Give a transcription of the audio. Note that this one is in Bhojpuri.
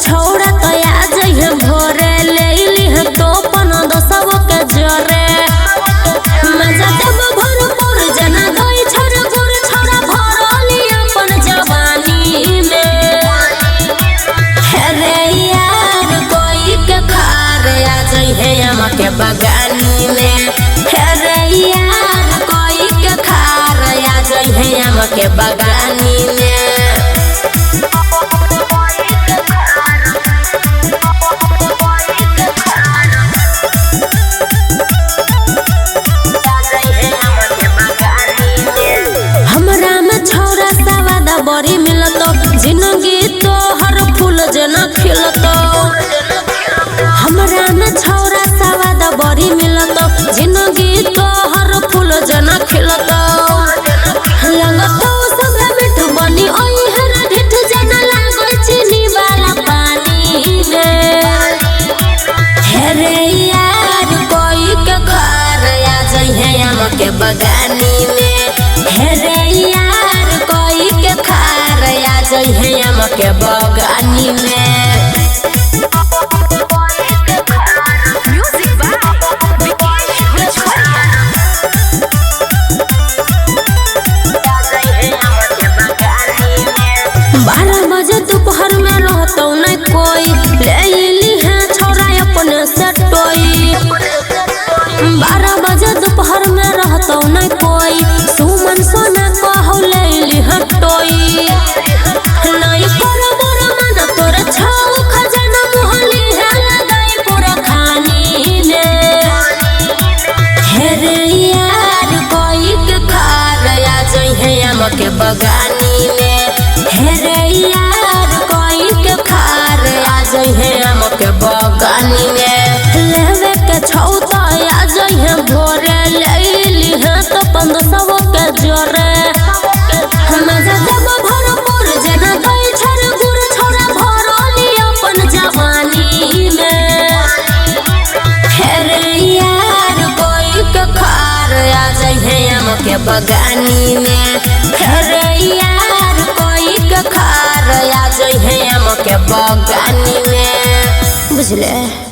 छौड़ा तो आ जइहे भोरे ले लिह तो पन दोसव के जरे मजा देब भरपूर जना गई छोड़ गुर छोड़ा भरली अपन जवानी में। रे यार कोई के खार आ जइहे आम के बगानी में। रे यार कोई के खार आ जइहे आम के बगानी में। बड़ी मिलतो जिंदगी तो हर फूल जना खिलतो हमरा में छौरा सवाद बड़ी मिलतो जिंदगी तो हर फूल जना खिलतो लगतो सब मिठ बनी ओई हरा ढिठ जना लागो चीनी वाला पानी में। रे यार कोई के खार आ जइहे आम के बगानी में। रे यार कोई के खार आ जइहे आम के बगानी में। दोपहर में रहतो न कोई ले ली है छोरा अपने से टोई 12 बजे दोपहर में रहतो न कोई सुमन सोना कहौ ले ली है टोई नहीं कर मोर मन तोर छाऊ खजाना मोहली है लगाई पूरा खानी में। रे यार कोई के खार आ जइहे आम के बगानी में। रे यार कोई के खार आ जइहे आम के बगानी में। लेवे के छौ तो आ जइहे भोरे ले लिह तो 1500 के जोरे मजा देब भरपूर जना गई छोड़ गुर छोड़ा भरली अपन जवानी में। रे यार कोई के खार आ जइहे आम के बगानी में। रे यार कोई के खार आ जइहे आम के बगानी में बुझले।